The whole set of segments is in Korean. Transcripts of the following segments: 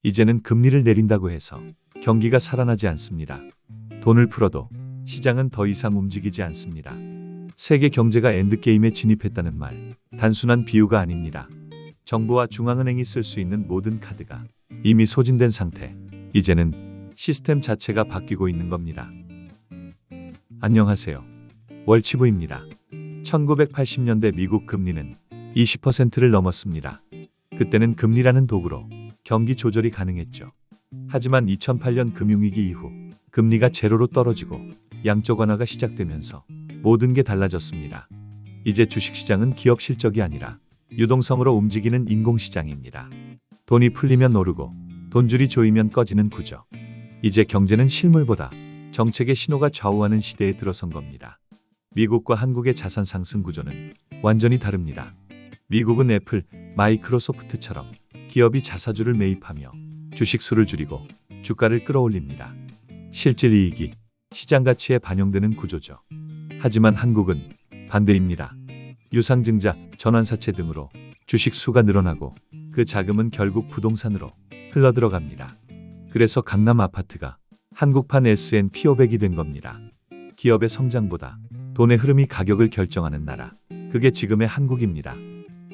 이제는 금리를 내린다고 해서 경기가 살아나지 않습니다. 돈을 풀어도 시장은 더 이상 움직이지 않습니다. 세계 경제가 엔드게임에 진입했다는 말, 단순한 비유가 아닙니다. 정부와 중앙은행이 쓸 수 있는 모든 카드가 이미 소진된 상태. 이제는 시스템 자체가 바뀌고 있는 겁니다. 안녕하세요. 월치부입니다. 1980년대 미국 금리는 20%를 넘었습니다. 그때는 금리라는 도구로 경기 조절이 가능했죠. 하지만 2008년 금융위기 이후 금리가 제로로 떨어지고 양적 완화가 시작되면서 모든 게 달라졌습니다. 이제 주식시장은 기업 실적이 아니라 유동성으로 움직이는 인공시장입니다. 돈이 풀리면 오르고 돈줄이 조이면 꺼지는 구조. 이제 경제는 실물보다 정책의 신호가 좌우하는 시대에 들어선 겁니다. 미국과 한국의 자산 상승 구조는 완전히 다릅니다. 미국은 애플, 마이크로소프트처럼 기업이 자사주를 매입하며 주식 수를 줄이고 주가를 끌어올립니다. 실질 이익이 시장 가치에 반영되는 구조죠. 하지만 한국은 반대입니다. 유상증자, 전환사채 등으로 주식 수가 늘어나고 그 자금은 결국 부동산으로 흘러들어갑니다. 그래서 강남 아파트가 한국판 S&P 500이 된 겁니다. 기업의 성장보다 돈의 흐름이 가격을 결정하는 나라. 그게 지금의 한국입니다.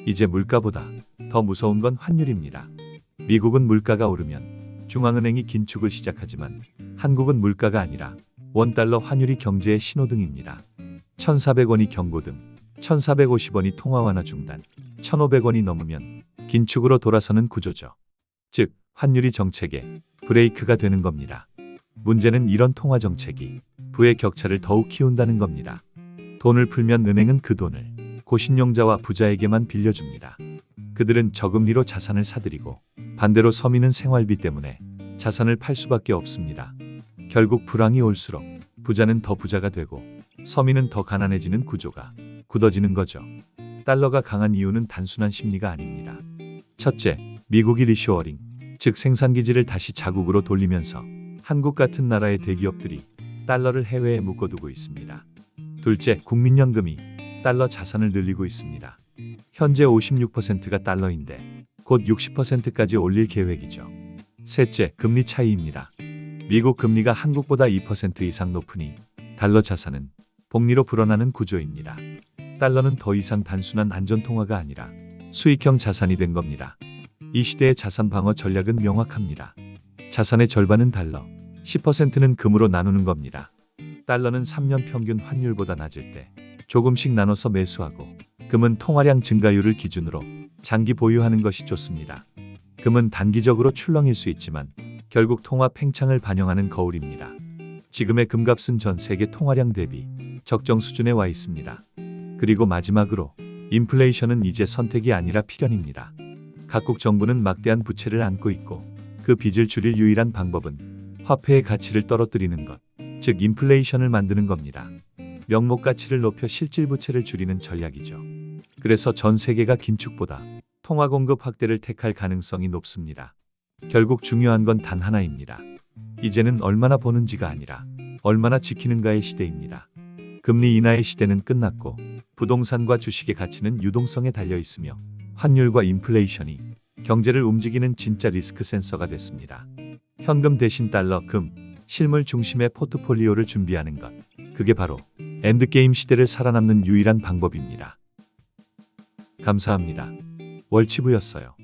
이제 물가보다 더 무서운 건 환율입니다. 미국은 물가가 오르면 중앙은행이 긴축을 시작하지만 한국은 물가가 아니라 원달러 환율이 경제의 신호등입니다. 1,400원이 경고등, 1,450원이 통화 완화 중단, 1,500원이 넘으면 긴축으로 돌아서는 구조죠. 즉, 환율이 정책의 브레이크가 되는 겁니다. 문제는 이런 통화 정책이 부의 격차를 더욱 키운다는 겁니다. 돈을 풀면 은행은 그 돈을 고신용자와 부자에게만 빌려줍니다. 그들은 저금리로 자산을 사들이고 반대로 서민은 생활비 때문에 자산을 팔 수밖에 없습니다. 결국 불황이 올수록 부자는 더 부자가 되고 서민은 더 가난해지는 구조가 굳어지는 거죠. 달러가 강한 이유는 단순한 심리가 아닙니다. 첫째, 미국이 리쇼어링, 즉 생산기지를 다시 자국으로 돌리면서 한국 같은 나라의 대기업들이 달러를 해외에 묶어두고 있습니다. 둘째, 국민연금이 달러 자산을 늘리고 있습니다. 현재 56%가 달러인데 곧 60%까지 올릴 계획이죠. 셋째, 금리 차이입니다. 미국 금리가 한국보다 2% 이상 높으니 달러 자산은 복리로 불어나는 구조입니다. 달러는 더 이상 단순한 안전통화가 아니라 수익형 자산이 된 겁니다. 이 시대의 자산 방어 전략은 명확합니다. 자산의 절반은 달러, 10%는 금으로 나누는 겁니다. 달러는 3년 평균 환율보다 낮을 때 조금씩 나눠서 매수하고 금은 통화량 증가율을 기준으로 장기 보유하는 것이 좋습니다. 금은 단기적으로 출렁일 수 있지만 결국 통화 팽창을 반영하는 거울입니다. 지금의 금값은 전 세계 통화량 대비 적정 수준에 와 있습니다. 그리고 마지막으로 인플레이션은 이제 선택이 아니라 필연입니다. 각국 정부는 막대한 부채를 안고 있고 그 빚을 줄일 유일한 방법은 화폐의 가치를 떨어뜨리는 것, 즉 인플레이션을 만드는 겁니다. 명목 가치를 높여 실질 부채를 줄이는 전략이죠. 그래서 전 세계가 긴축보다 통화 공급 확대를 택할 가능성이 높습니다. 결국 중요한 건 단 하나입니다. 이제는 얼마나 버는지가 아니라 얼마나 지키는가의 시대입니다. 금리 인하의 시대는 끝났고 부동산과 주식의 가치는 유동성에 달려 있으며 환율과 인플레이션이 경제를 움직이는 진짜 리스크 센서가 됐습니다. 현금 대신 달러, 금, 실물 중심의 포트폴리오를 준비하는 것. 그게 바로 엔드게임 시대를 살아남는 유일한 방법입니다. 감사합니다. 월치부였어요.